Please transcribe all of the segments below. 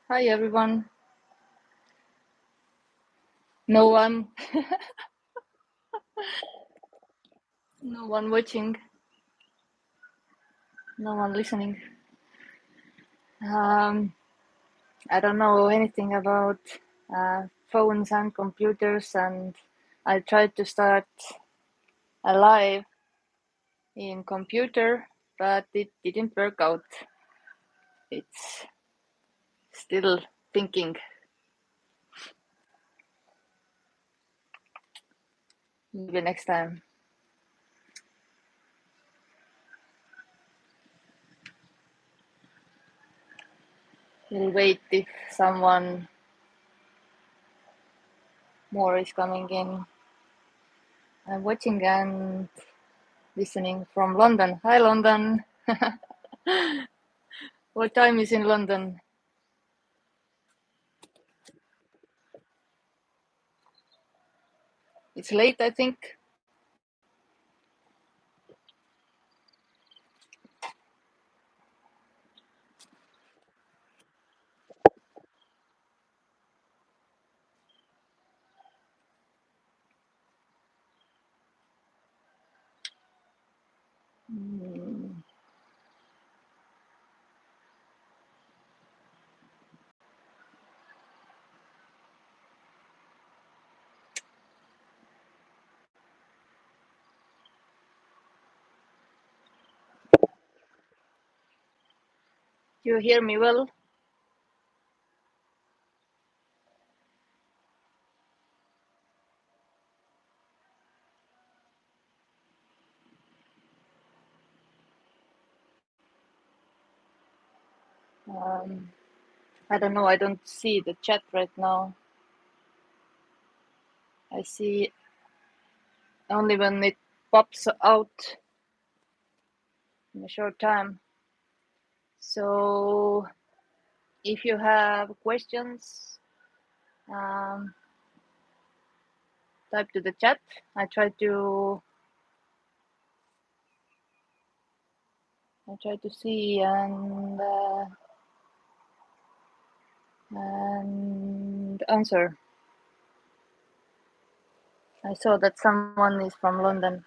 Hi everyone. No one, no one watching, no one listening. Um, I don't know anything about phones and computers, and I tried to start a live in computer, but it didn't work out. It's still thinking. Maybe next time. We'll wait if someone more is coming in. I'm watching and listening from London. Hi, London. What time is in London? It's late, I think. Do you hear me well? I don't know. I don't see the chat right now. I see only when it pops out in a short time. So if you have questions, um, type to the chat. I try to see and answer. I saw that someone is from London.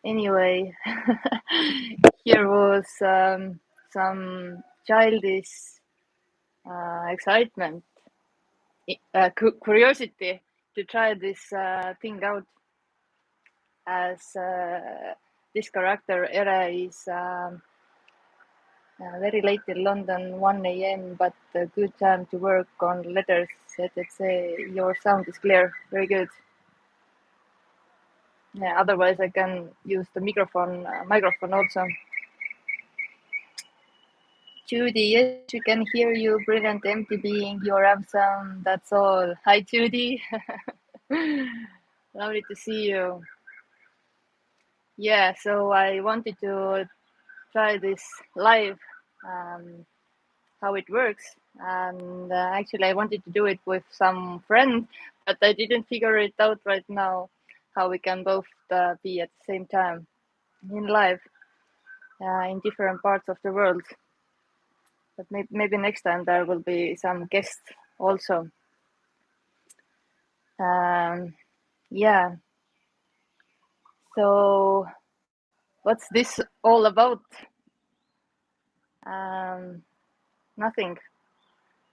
Anyway, here was some childish excitement, curiosity to try this thing out, as this character era is very late in London, 1 a.m., but a good time to work on letters. Let's say your sound is clear, very good. Yeah, otherwise I can use the microphone also. Judy, yes, we can hear you. Brilliant empty being, you're awesome. That's all. Hi, Judy. Lovely to see you. Yeah, so I wanted to try this live, how it works. And actually, I wanted to do it with some friend, but I didn't figure it out right now how we can both be at the same time in live in different parts of the world. But maybe next time there will be some guests also. Yeah. So what's this all about? Nothing.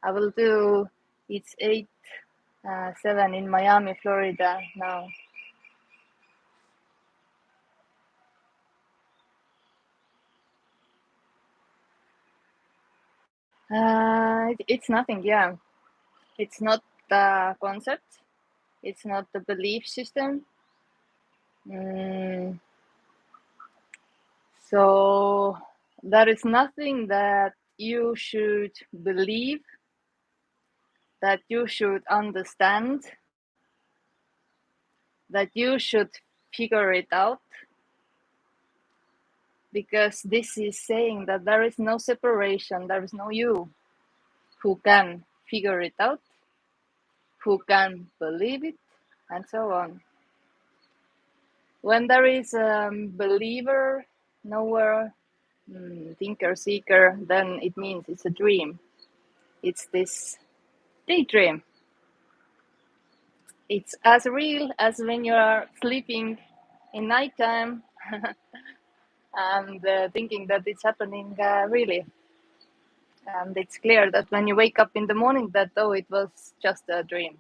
I will do. It's 8:07 in Miami, Florida now. It's nothing. Yeah, it's not the concept. It's not the belief system. So there is nothing that you should believe, that you should understand, that you should figure it out, because this is saying that there is no separation, there is no you who can figure it out, who can believe it, and so on. When there is a believer, knower, thinker, seeker, then it means it's a dream. It's this daydream. It's as real as when you are sleeping in nighttime and thinking that it's happening really. And it's clear that when you wake up in the morning that, oh, it was just a dream.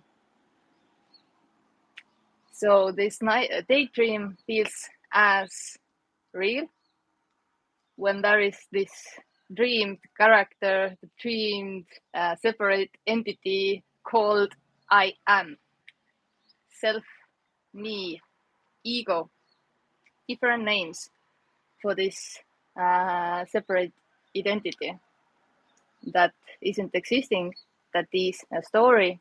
So this daydream feels as real when there is this dreamed character, the dreamed separate entity called I am, self, me, ego, different names for this separate identity that isn't existing, that is a story,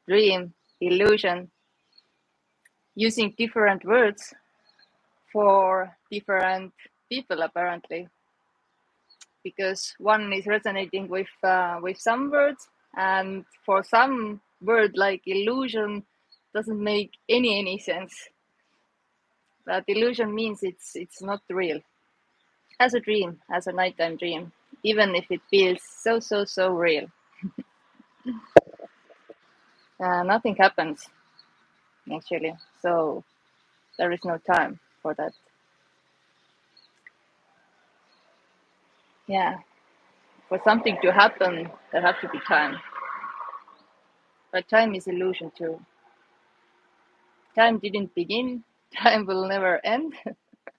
dream, illusion, using different words for different people apparently, because one is resonating with some words, and for some word like illusion doesn't make any sense. That illusion means it's not real, as a dream, as a nighttime dream, even if it feels so real. Nothing happens actually, so there is no time for that. Yeah, for something to happen there has to be time, but time is illusion too. Time didn't begin, time will never end.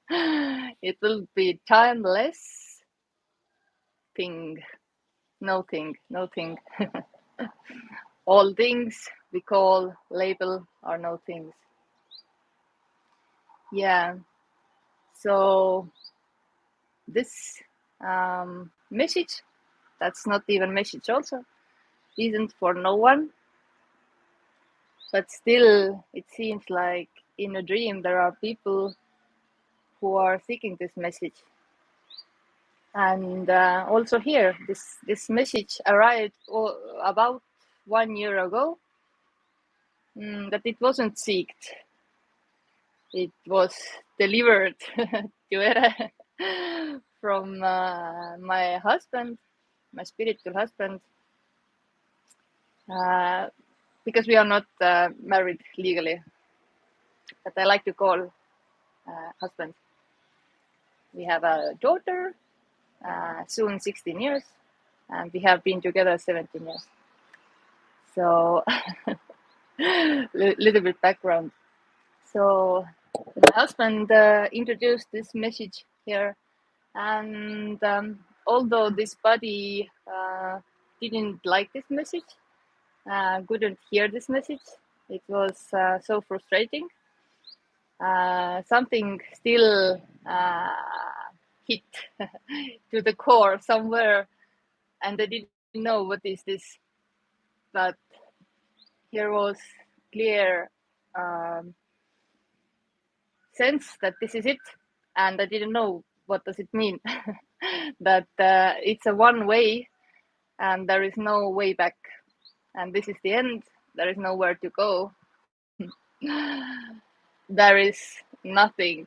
It will be timeless thing. No thing. All things we call, label, are no things. Yeah. So this message, that's not even message also, isn't for no one. But still, it seems like in a dream there are people who are seeking this message. And also here, this message arrived about 1 year ago, that it wasn't seeked. It was delivered to Ere from my husband, my spiritual husband, because we are not married legally, but I like to call husband. We have a daughter, soon 16 years, and we have been together 17 years. So, little bit background. So, my husband introduced this message here, and although this body didn't like this message, couldn't hear this message, it was so frustrating. Something still hit to the core somewhere, and I didn't know what is this, but here was clear sense that this is it, and I didn't know what does it mean. That it's a one way and there is no way back, and this is the end. There is nowhere to go. There is nothing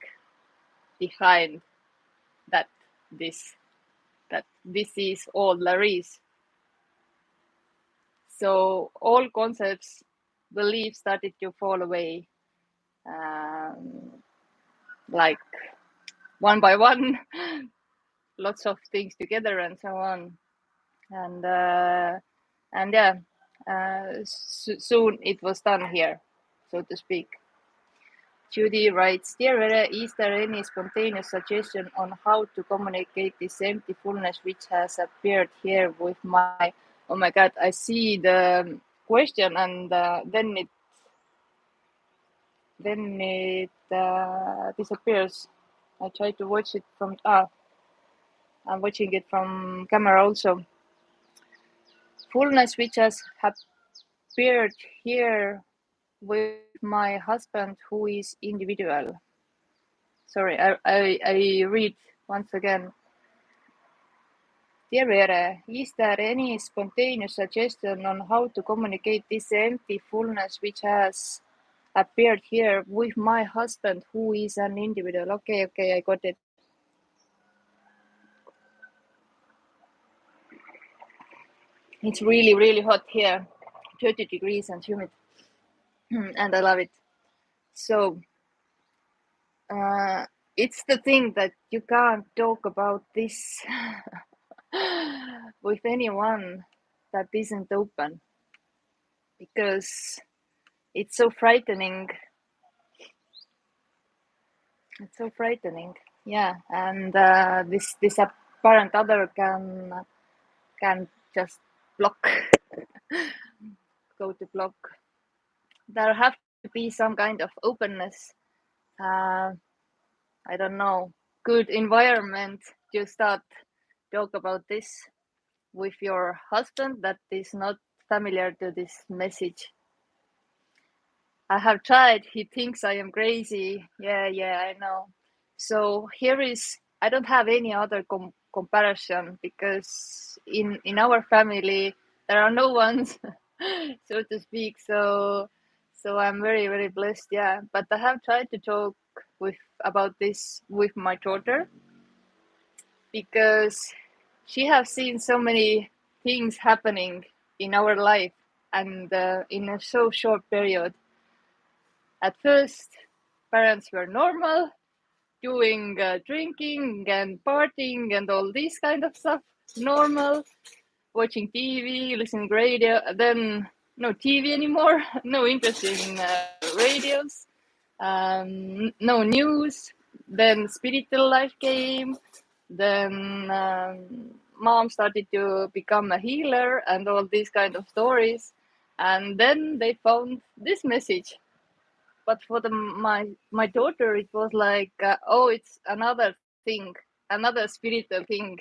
behind that this is all there is. So all concepts, beliefs started to fall away, like one by one, lots of things together and so on. And yeah, soon it was done here, so to speak. Judy writes, Dear Vere, is there any spontaneous suggestion on how to communicate this empty fullness which has appeared here with my... Oh my God, I see the question, and then it disappears. I try to watch it from... I'm watching it from camera also. Fullness which has appeared here with my husband who is individual. Sorry, I read once again. Dear Vere, is there any spontaneous suggestion on how to communicate this empty fullness which has appeared here with my husband who is an individual? Okay, I got it. It's really, really hot here, 30 degrees and humid, and I love it. So it's the thing that you can't talk about this with anyone that isn't open, because it's so frightening. It's so frightening. Yeah, and this apparent other can just block, go to block. There have to be some kind of openness. Uh, I don't know, good environment to start talk about this with your husband that is not familiar to this message. I have tried. He thinks I am crazy. Yeah, I know. So here is, I don't have any other comparison, because in our family there are no ones, so to speak. So I'm very, very blessed. Yeah, but I have tried to talk with about this with my daughter, because she has seen so many things happening in our life, and in a so short period. At first, parents were normal, doing drinking and partying and all this kind of stuff. Normal, watching TV, listening radio. Then no TV anymore, no interest in radios, no news. Then spiritual life came. Then mom started to become a healer and all these kind of stories. And then they found this message, but for my daughter it was like, oh, it's another thing, another spiritual thing.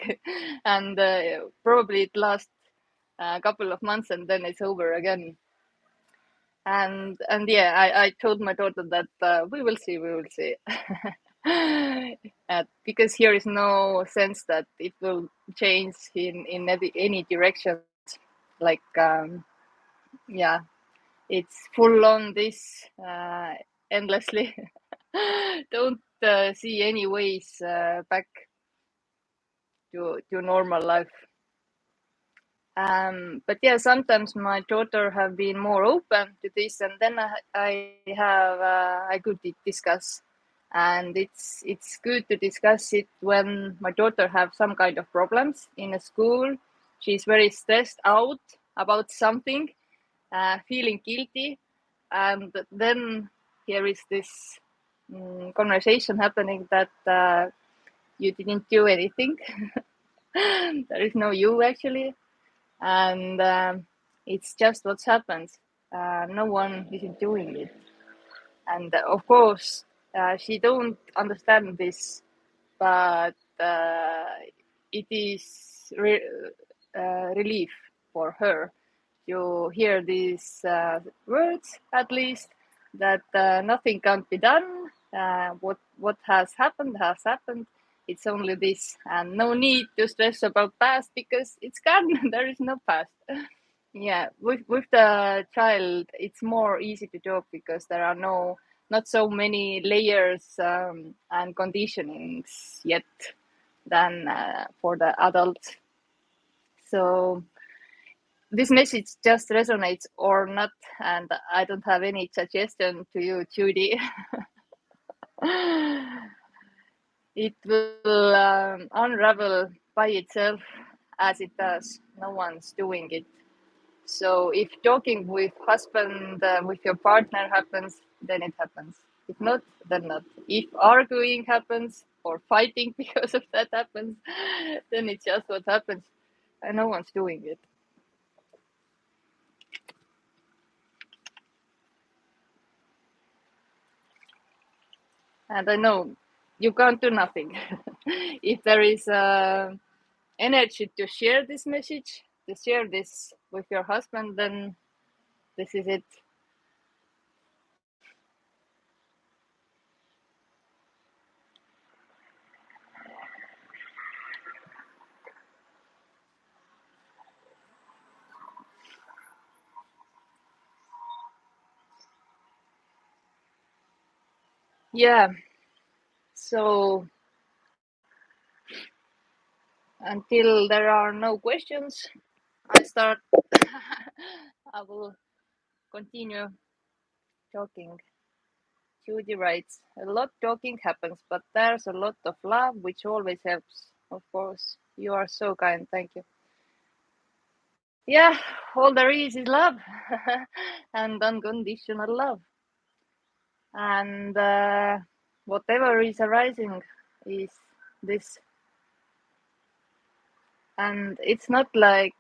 And probably it lasts a couple of months and then it's over again. And yeah, I told my daughter that we will see. Because here is no sense that it will change in any direction. Like yeah, it's full on this endlessly. Don't see any ways back to normal life. But yeah, sometimes my daughter have been more open to this, and then I could discuss, and it's good to discuss it when my daughter have some kind of problems in a school. She's very stressed out about something, feeling guilty, and then here is this conversation happening that you didn't do anything. There is no you actually, and it's just what happens. No one isn't doing it, and of course she don't understand this, but it is relief for her to hear these words, at least, that nothing can be done. What has happened has happened. It's only this, and no need to stress about past, because it's gone. There is no past. Yeah, with the child, it's more easy to talk because there are not so many layers and conditionings yet than for the adults. So this message just resonates or not, and I don't have any suggestion to you, Judy. It will unravel by itself as it does. No one's doing it. So if talking with husband, with your partner happens, then it happens. If not, then not. If arguing happens or fighting because of that happens, then it's just what happens, and no one's doing it. And I know you can't do nothing. If there is energy to share this message, to share this with your husband, then this is it. Yeah. So until there are no questions, I start. I will continue talking. Judy writes, a lot talking happens, but there's a lot of love, which always helps. Of course, you are so kind. Thank you. Yeah, all there is love and unconditional love. And whatever is arising is this. And it's not like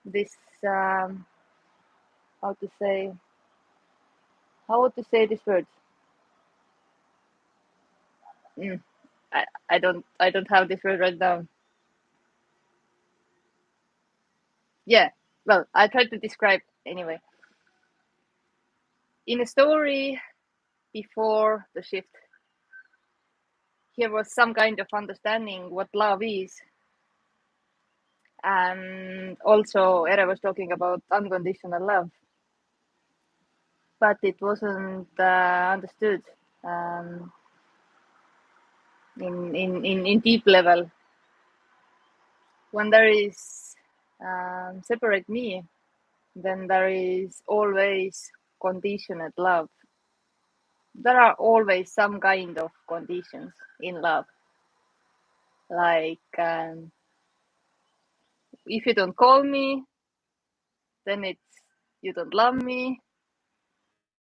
this, how to say, this word. Mm, I don't have this word right now. Yeah, well, I tried to describe anyway. In a story before the shift, here was some kind of understanding what love is. And also, Ere was talking about unconditional love, but it wasn't understood in deep level. When there is separate me, then there is always conditioned love. There are always some kind of conditions in love, like if you don't call me, then it's you don't love me.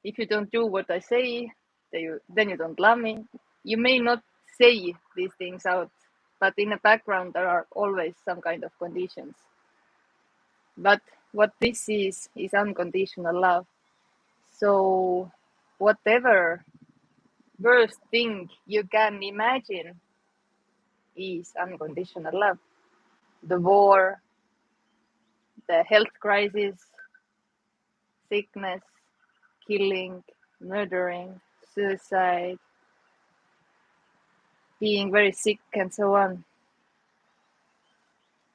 If you don't do what I say, then you don't love me. You may not say these things out, but in the background there are always some kind of conditions. But what this is unconditional love. So whatever worst thing you can imagine is unconditional love. The war, the health crisis, sickness, killing, murdering, suicide, being very sick, and so on.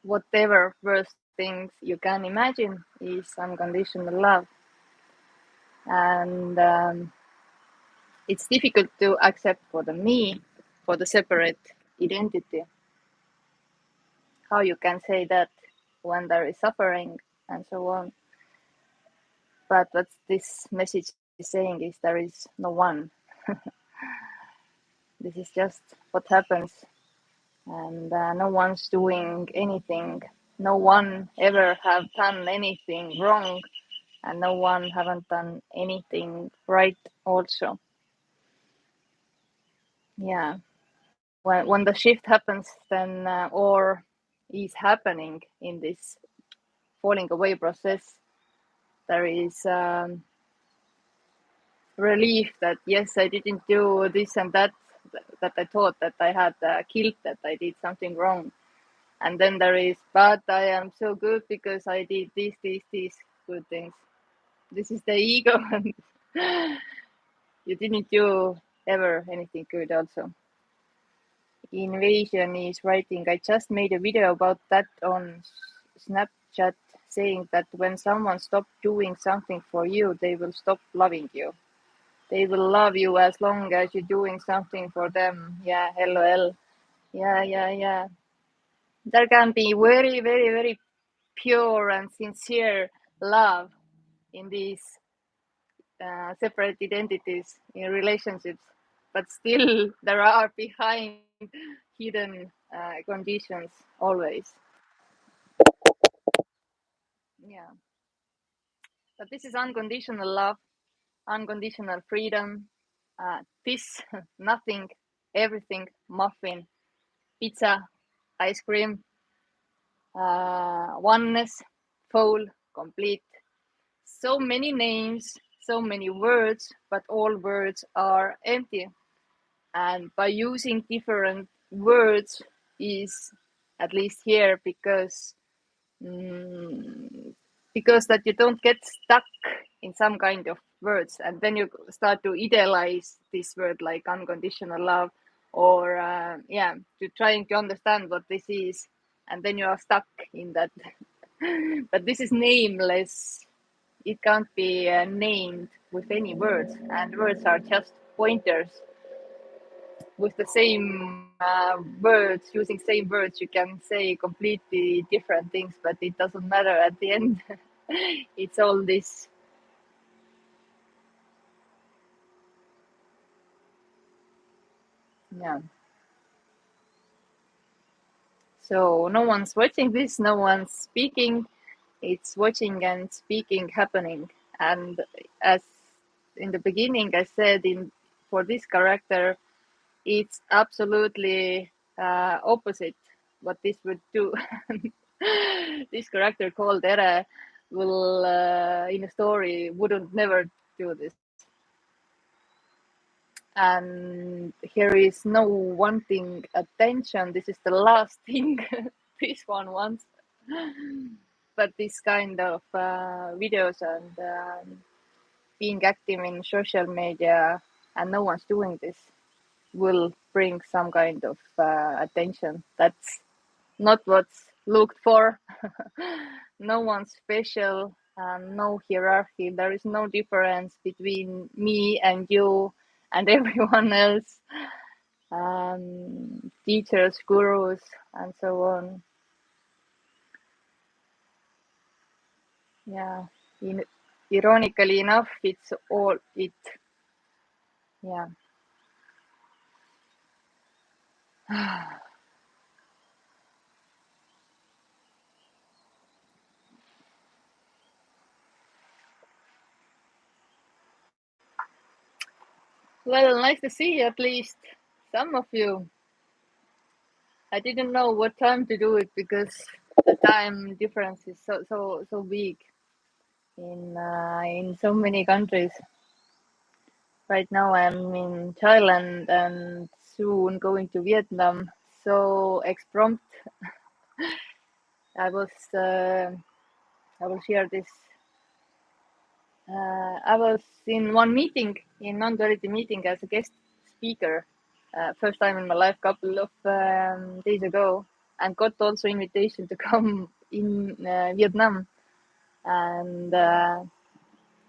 Whatever worst things you can imagine is unconditional love. And it's difficult to accept for the me, for the separate identity. How you can say that when there is suffering and so on. But what this message is saying is there is no one. This is just what happens, and no one's doing anything. No one ever have done anything wrong, and no one haven't done anything right also. Yeah, when the shift happens, then or is happening in this falling away process, there is relief that yes, I didn't do this and that I thought that I had killed, that I did something wrong. And then there is, but I am so good because I did these good things. This is the ego. You didn't do ever anything good also. Invasion is writing, I just made a video about that on Snapchat, saying that when someone stops doing something for you, they will stop loving you. They will love you as long as you're doing something for them. Yeah, LOL. Yeah. There can be very, very, very pure and sincere love in these separate identities in relationships, but still there are behind hidden conditions always. Yeah, but this is unconditional love, unconditional freedom. This nothing, everything, muffin, pizza, ice cream, oneness, full, complete. So many names, so many words, but all words are empty. And by using different words is, at least here, because that you don't get stuck in some kind of words, and then you start to idealize this word like unconditional love, or to trying to understand what this is, and then you are stuck in that. But this is nameless. It can't be named with any words, and words are just pointers. with the same words, using same words, you can say completely different things, but it doesn't matter at the end. It's all this. Yeah. So no one's watching this, no one's speaking. It's watching and speaking happening. And as in the beginning, I said in for this character, it's absolutely opposite what this would do. This character called Ere will, in a story, wouldn't never do this. And here is no wanting attention. This is the last thing this one wants. But this kind of videos and being active in social media and no one's doing this will bring some kind of attention. That's not what's looked for. No one's special, no hierarchy. There is no difference between me and you and everyone else, teachers, gurus, and so on. Yeah. Ironically enough, it's all it. Yeah. Well, nice to see at least some of you. I didn't know what time to do it because the time difference is so big in so many countries. Right now I'm in Thailand and soon going to Vietnam. So exprompt, I was I will share this. I was in one meeting, in Non-duality meeting as a guest speaker, first time in my life, couple of days ago, and got also invitation to come in Vietnam. And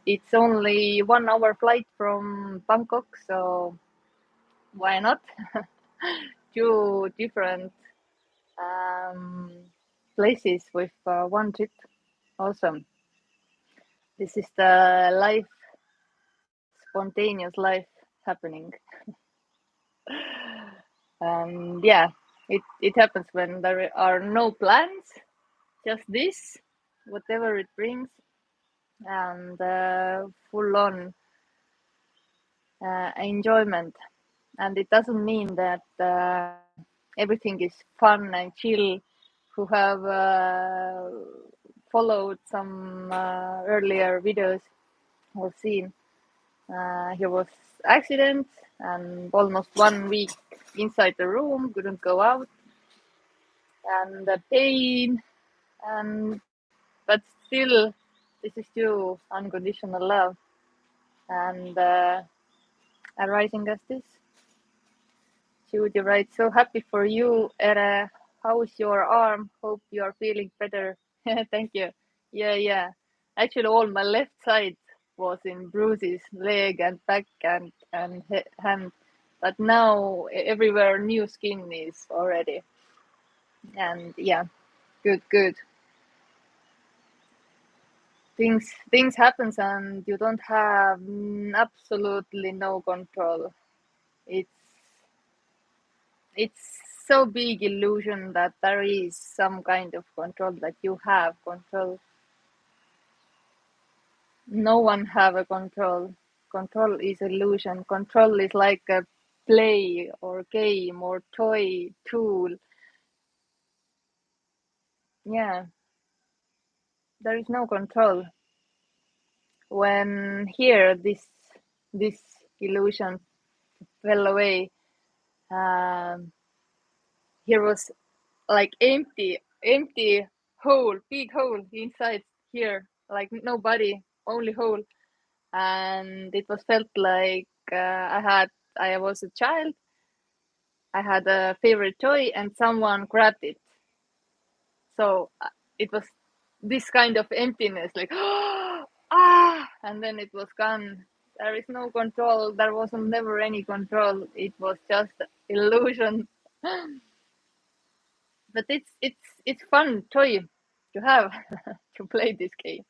it's only 1 hour flight from Bangkok, so why not? Two different um, places with one trip. Awesome. This is the life, spontaneous life happening. And yeah, it happens when there are no plans, just this, whatever it brings, and full on enjoyment. And it doesn't mean that everything is fun and chill. Who have followed some earlier videos or seen, here was accident and almost 1 week inside the room, couldn't go out, and the pain, and but still, this is still unconditional love and arising as this. Judy writes, so happy for you, Ere. How's your arm? Hope you are feeling better. Thank you. Yeah. Actually, all my left side was in bruises, leg and back and hand. But now everywhere new skin is already. And yeah, good. Things happens and you don't have absolutely no control. It's it's so big illusion that there is some kind of control, that you have control. No one have a control. Control is illusion. Control is like a play or game or toy tool. Yeah, there is no control. When here this illusion fell away, um, here was like empty hole, big hole inside here, like nobody, only hole. And it was felt like I was a child, I had a favorite toy and someone grabbed it. So it was this kind of emptiness, like ah, and then it was gone. There is no control. There wasn't never any control. It was just illusion. But it's fun toy to have to play this game.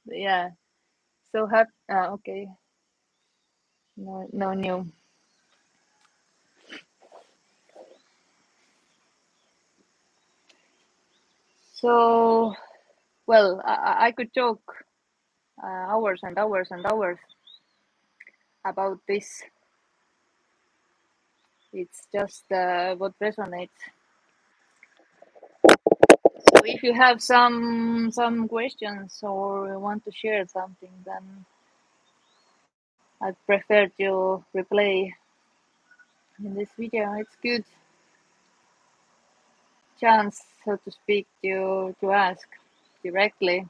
Yeah. So happy. Okay. No new. So well, I could talk hours and hours and hours about this. It's just what resonates. So if you have some questions or want to share something, then I'd prefer to replay in this video. It's good chance, so to speak, to ask directly.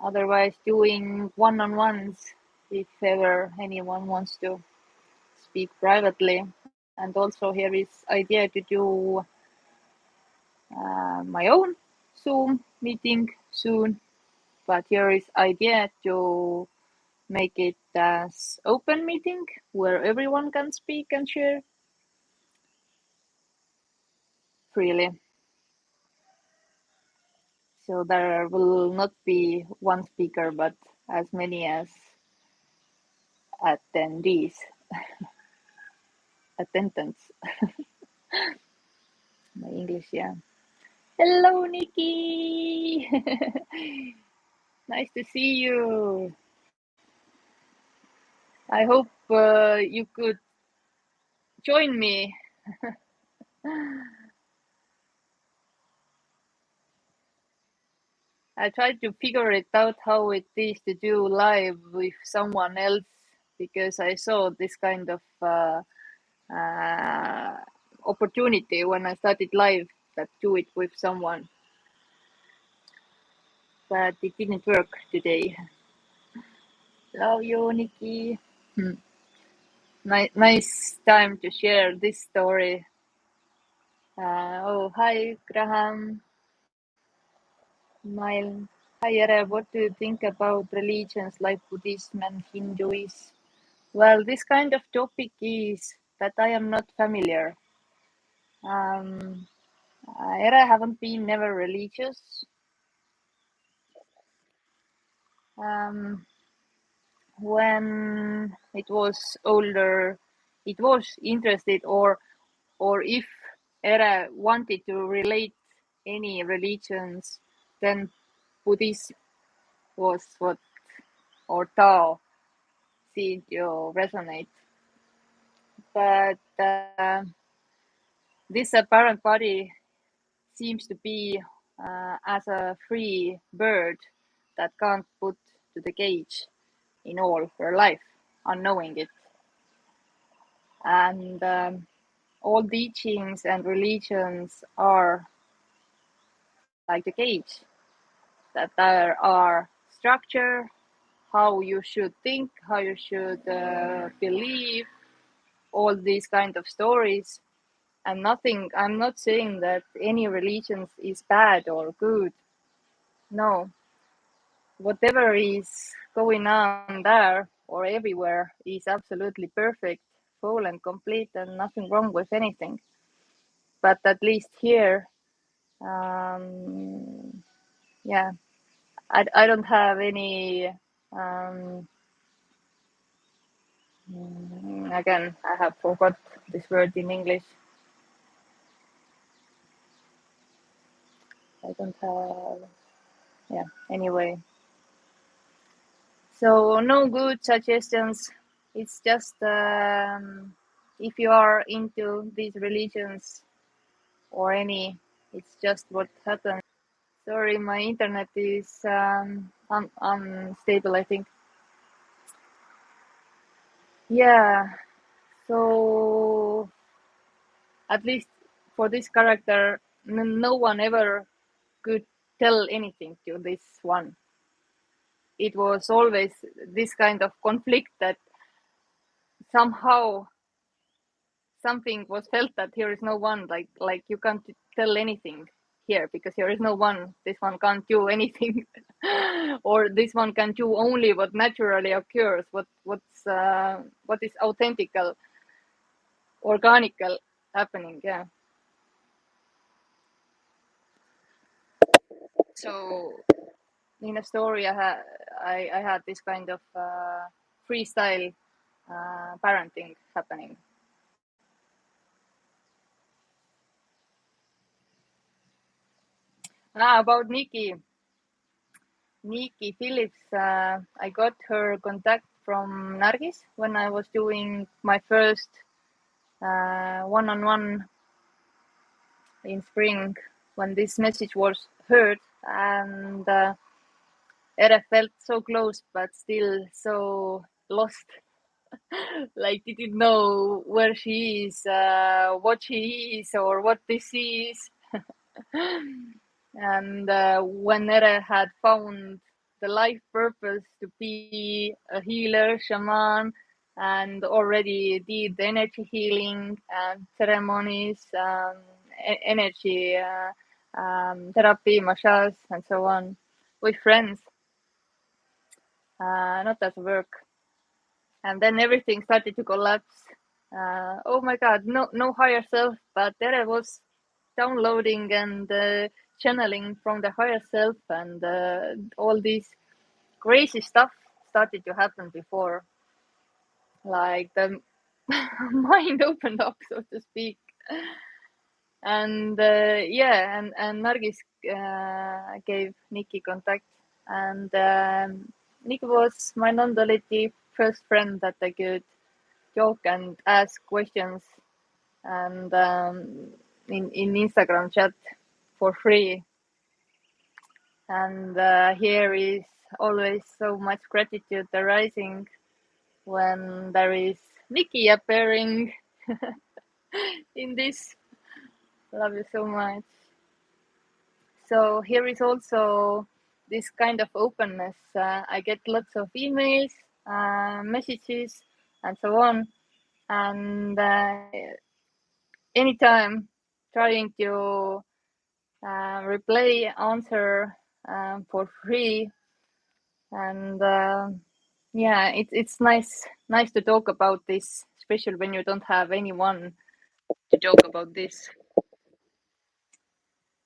Otherwise, doing one-on-ones if ever anyone wants to speak privately. And also here is idea to do my own Zoom meeting soon. But here is idea to make it as open meeting where everyone can speak and share freely. So there will not be one speaker, but as many as attendees, attendants. My English, yeah. Hello, Nikki. Nice to see you. I hope you could join me. I tried to figure it out how it is to do live with someone else because I saw this kind of uh, opportunity when I started live that do it with someone, but it didn't work today. Love you, Nikki. Nice time to share this story. Oh, hi, Graham. Mile. Hi, Ere. What do you think about religions like Buddhism and Hinduism? Well, this kind of topic is that I am not familiar. Um, Ere haven't been never religious. Um, when it was older, it was interested, or if Ere wanted to relate any religions, then Buddhism was what, or Tao seemed to resonate. But this apparent body seems to be as a free bird that can't put to the cage in all her life, unknowing it. And all teachings and religions are like the cage, that there are structure, how you should think, how you should believe, all these kind of stories. And nothing, I'm not saying that any religions is bad or good. No, whatever is going on there or everywhere is absolutely perfect, full and complete, and nothing wrong with anything. But at least here, yeah, I don't have any. Um, Again, I have forgot this word in English. I don't have. Yeah. Anyway, so no good suggestions. It's just if you are into these religions or any, it's just what happens. Sorry, my internet is unstable, I think. Yeah, so at least for this character, no one ever could tell anything to this one. It was always this kind of conflict that somehow something was felt that here is no one, like you can't tell anything here, because there is no one. This one can't do anything, or this one can do only what naturally occurs. What is authentical, organical happening. Yeah. So in a story, I had this kind of freestyle parenting happening. About Nikki Phillips, I got her contact from Nargis when I was doing my first one-on-one in spring, when this message was heard, and Ere felt so close but still so lost, like didn't know where she is, what she is, or what this is. And when Nere had found the life purpose to be a healer, shaman, and already did the energy healing ceremonies, energy therapy, massage, and so on, with friends, not as work. And then everything started to collapse. Oh my God, no higher self, but there I was downloading and channeling from the higher self, and all these crazy stuff started to happen before, like the mind opened up, so to speak. And yeah, and Nargis gave Nikki contact, and Nikki was my non-duality first friend that I could joke and ask questions, and in Instagram chat for free. And here is always so much gratitude arising when there is Nikki appearing in this. Love you so much. So here is also this kind of openness. I get lots of emails, messages, and so on. And anytime trying to reply, answer for free. And yeah, it's nice to talk about this, especially when you don't have anyone to talk about this.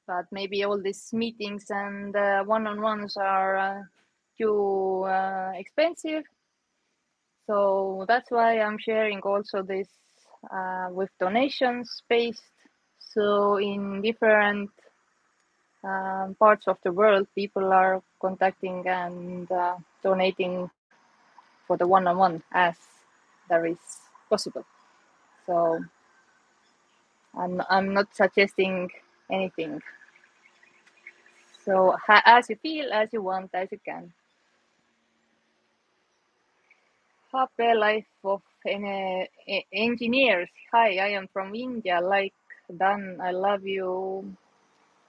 But maybe all these meetings and one-on-ones are too expensive. So that's why I'm sharing also this with donations based. So in different parts of the world, people are contacting and donating for the one-on-one as there is possible. So I'm not suggesting anything. So as you feel, as you want, as you can. Happy life of engineers. Hi, I am from India. Like Dan, I love you.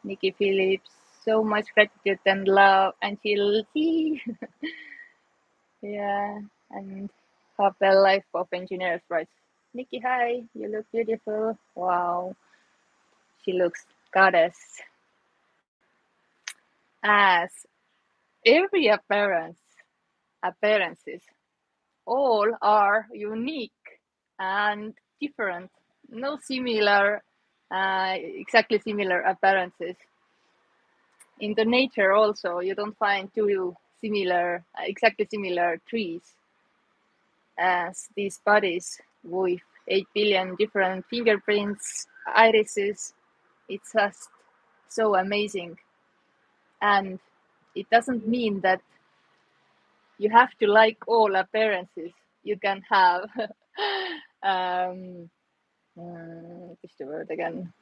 Nikki Phillips, so much gratitude and love until see. Yeah, and happy life of engineers, right? Nikki, hi, you look beautiful. Wow, she looks goddess. As every appearances, all are unique and different. No similar, exactly similar appearances. In the nature also, you don't find two similar, exactly similar trees as these bodies with 8 billion different fingerprints, irises. It's just so amazing. And it doesn't mean that you have to like all appearances. You can have, what's the word again?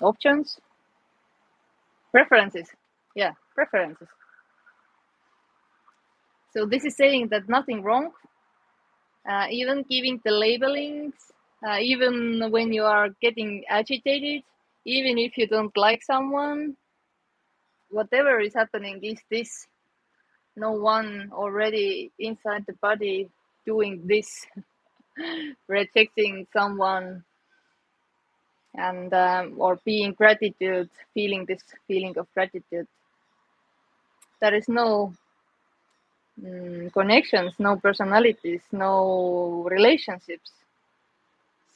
Options? Preferences. Yeah, preferences. So this is saying that nothing wrong, even giving the labelings, even when you are getting agitated, even if you don't like someone, whatever is happening is this. No one already inside the body doing this, rejecting someone, and or being gratitude, feeling this feeling of gratitude. There is no connections, no personalities, no relationships.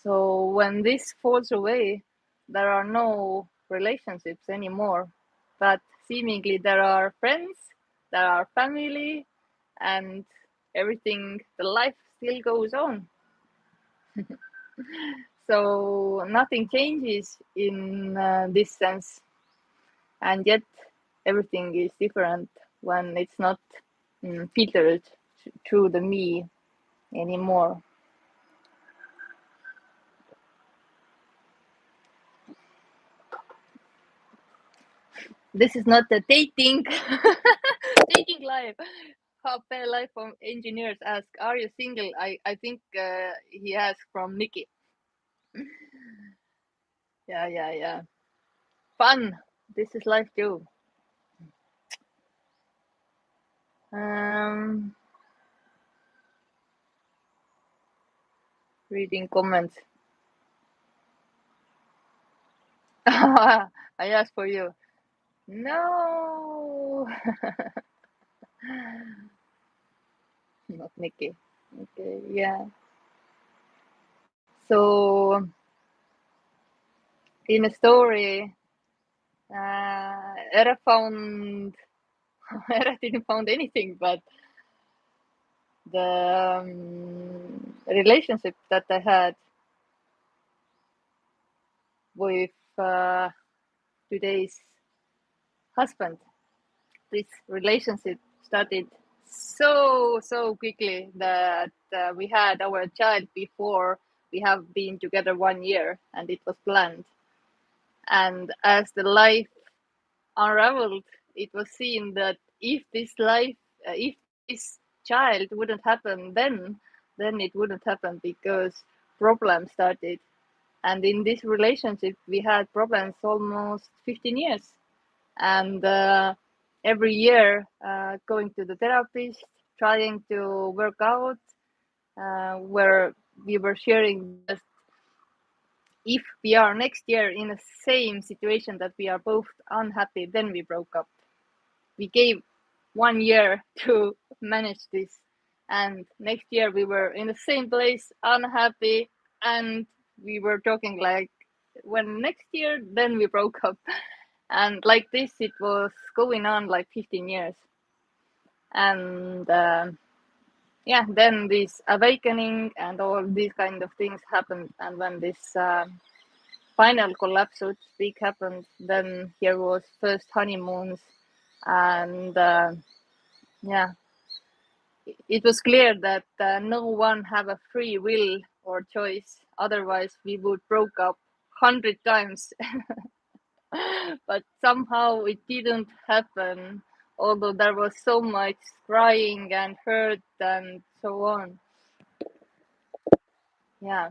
So when this falls away, there are no relationships anymore, but seemingly there are friends, there are family, and everything, the life still goes on. So nothing changes in this sense, and yet everything is different when it's not filtered through the me anymore. This is not a dating dating life. How life from engineers ask, "Are you single?" I think he asked from Nikki. Yeah. Fun. This is life too. Um, reading comments. I asked for you. No, not Nikki. Okay, yeah. So in a story, Era found Era didn't found anything, but the relationship that I had with today's husband, this relationship started so quickly that we had our child before we have been together 1 year, and it was planned. And as the life unraveled, it was seen that if this child wouldn't happen, then it wouldn't happen because problems started. And in this relationship, we had problems almost 15 years. And every year, going to the therapist, trying to work out, where we were sharing just if we are next year in the same situation that we are both unhappy, then we broke up. We gave 1 year to manage this, and next year we were in the same place, unhappy, and we were talking like, when next year, then we broke up. And like this, it was going on like 15 years. And yeah, then this awakening and all these kind of things happened. And when this final collapse, so to speak, happened, then here was first honeymoons. And yeah, it was clear that no one have a free will or choice. Otherwise, we would broke up 100 times. But somehow it didn't happen, although there was so much crying and hurt and so on. Yeah.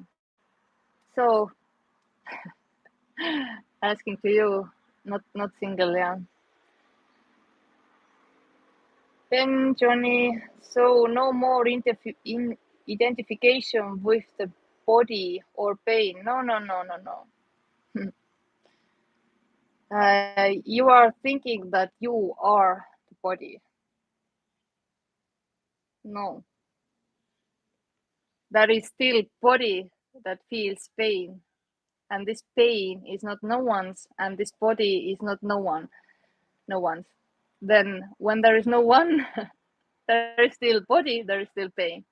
So asking to you, not single, yeah. Then Johnny, so no more identification with the body or pain. No. You are thinking that you are the body. No, there is still body that feels pain, and this pain is not no one's, and this body is not no one's. Then when there is no one, there is still body, there is still pain.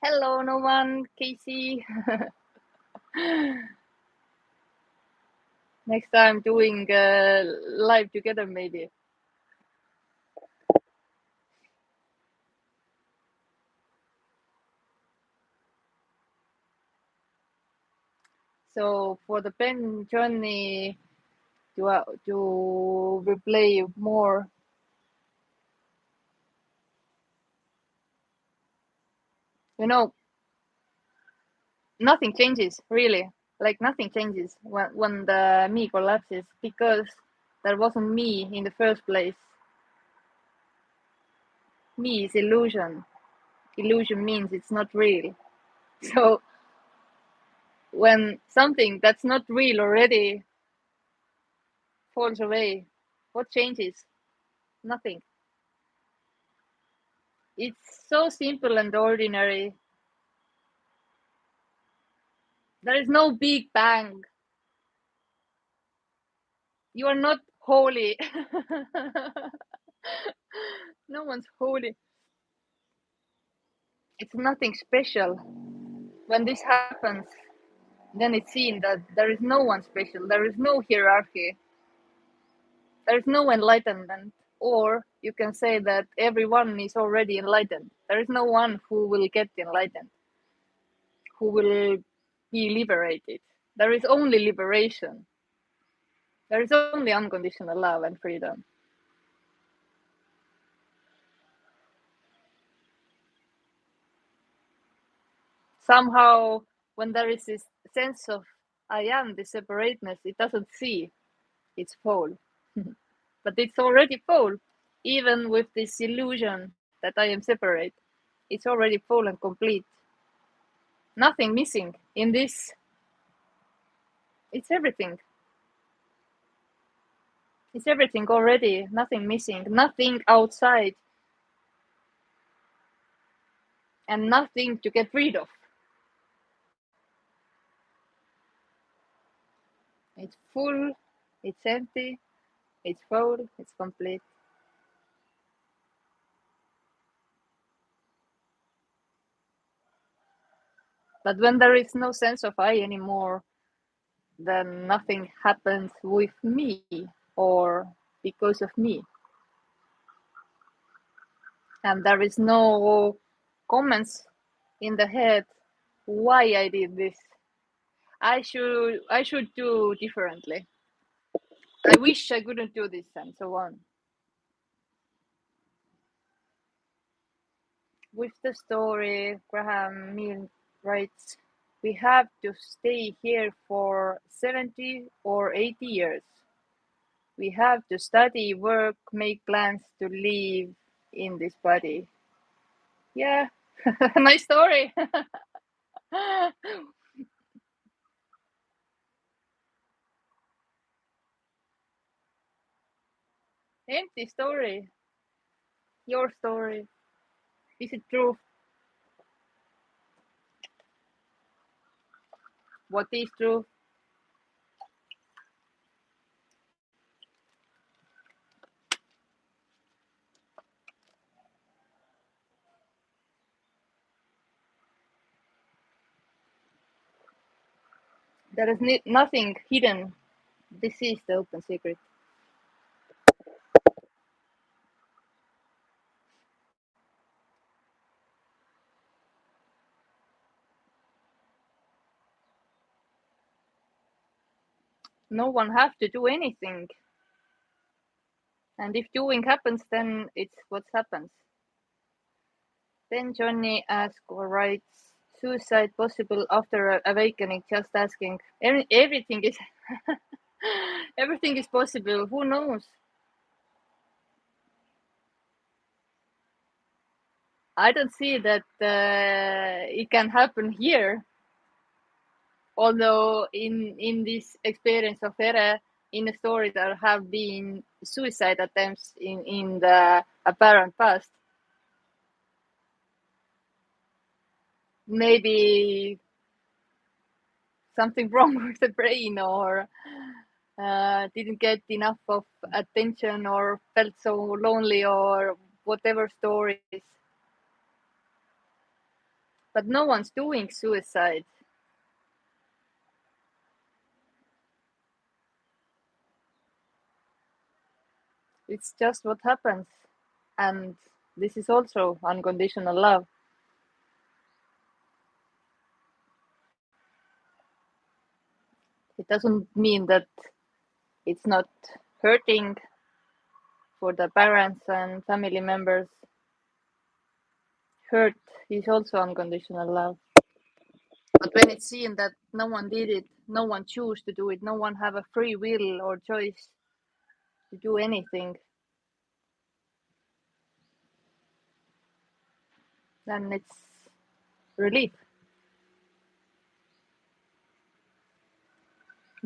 Hello, no one, Casey. Next time doing live together, maybe. So for the pen journey, to replay more, you know, nothing changes really. Like nothing changes when the me collapses, because there wasn't me in the first place. Me is illusion. Illusion means it's not real. So when something that's not real already falls away, what changes? Nothing. It's so simple and ordinary. There is no big bang. You are not holy. No one's holy. It's nothing special. When this happens, then it's seen that there is no one special. There is no hierarchy. There is no enlightenment. Or you can say that everyone is already enlightened. There is no one who will get enlightened, who will be liberated. There is only liberation. There is only unconditional love and freedom. Somehow, when there is this sense of I am, the separateness, it doesn't see its whole. But it's already full, even with this illusion that I am separate. It's already full and complete. Nothing missing in this. It's everything. It's everything already. Nothing missing. Nothing outside. And nothing to get rid of. It's full. It's empty. It's full. It's complete. But when there is no sense of I anymore, then nothing happens with me or because of me. And there is no comments in the head why I did this. I should do differently. I wish I couldn't do this and so on. With the story, Graham Mill writes, we have to stay here for 70 or 80 years. We have to study, work, make plans to live in this body. Yeah, nice story. Empty story. Your story. Is it true? What is true? There is nothing hidden. This is the open secret. No one have to do anything. And if doing happens, then it's what happens. Then Johnny asks or writes, suicide possible after awakening, just asking. Everything is everything is possible. Who knows? I don't see that it can happen here. Although in this experience of Ere, in the story there have been suicide attempts in the apparent past. Maybe something wrong with the brain, or didn't get enough of attention, or felt so lonely, or whatever stories. But no one's doing suicide. It's just what happens. And this is also unconditional love. It doesn't mean that it's not hurting for the parents and family members. Hurt is also unconditional love. But when it's seen that no one did it, no one chose to do it, no one have a free will or choice to do anything, then it's relief.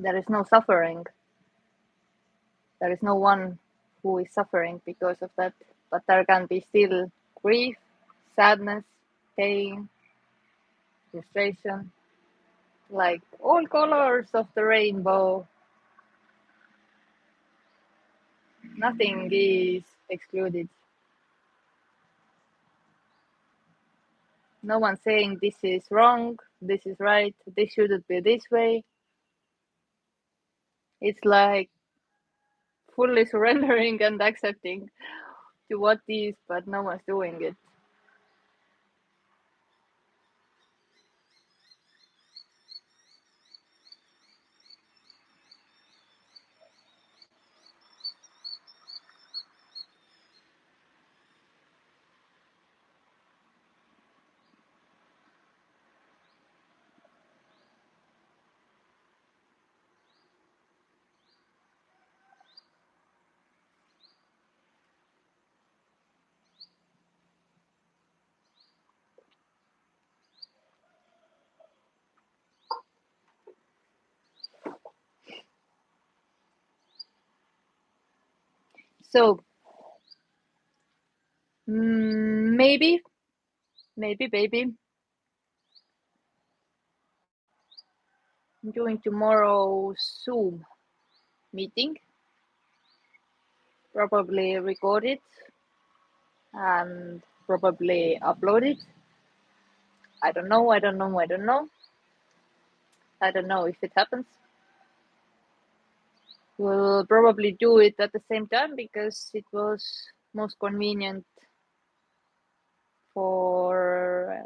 There is no suffering. There is no one who is suffering because of that, but there can be still grief, sadness, pain, frustration, like all colors of the rainbow. Nothing is excluded. No one saying this is wrong, this is right, this shouldn't be this way. It's like fully surrendering and accepting to what is, but no one's doing it. So maybe, baby, I'm doing tomorrow's Zoom meeting, probably record it and probably upload it. I don't know. I don't know. I don't know. I don't know if it happens. We'll probably do it at the same time because it was most convenient for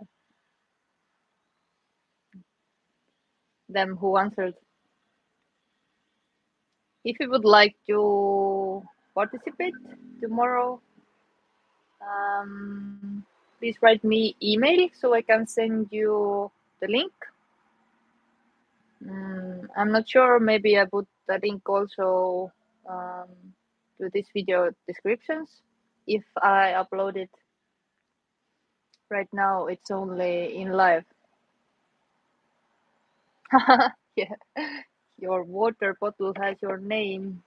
them who answered. If you would like to participate tomorrow, please write me email so I can send you the link. I'm not sure. Maybe I put the link also to this video descriptions if I upload it. Right now it's only in live. Yeah, your water bottle has your name.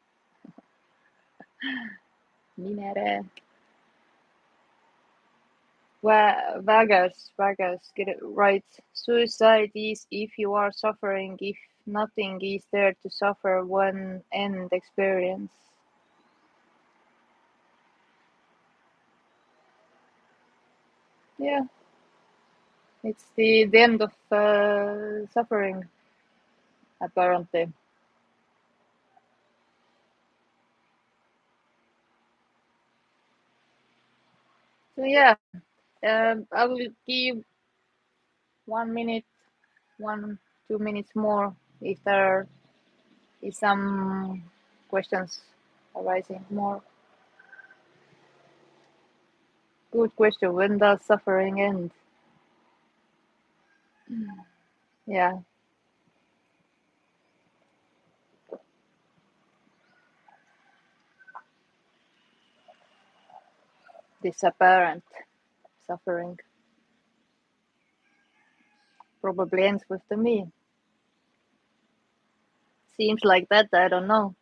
Minere. Vegas get it right. Suicide is if you are suffering, if nothing is there to suffer, one end experience. Yeah, it's the end of suffering, apparently. So yeah, I will give 1 minute, 2 minutes more if there is some questions arising more. Good question. When does suffering end? Yeah. This apparent suffering probably ends with the me. Seems like that, I don't know.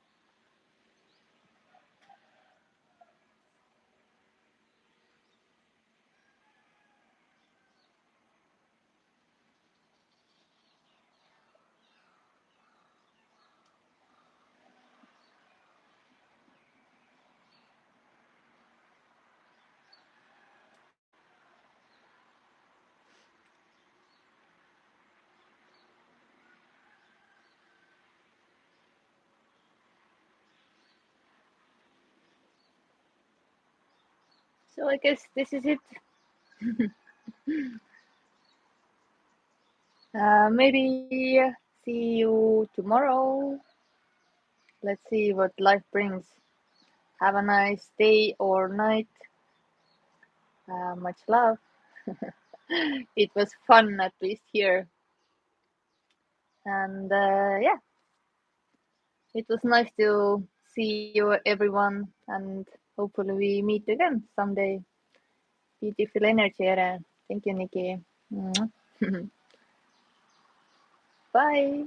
So I guess this is it. Maybe see you tomorrow. Let's see what life brings. Have a nice day or night. Much love. It was fun, at least here. And yeah, it was nice to see you, everyone. And hopefully we meet again someday. Beautiful energy, Ere. Thank you, Nikki. Bye.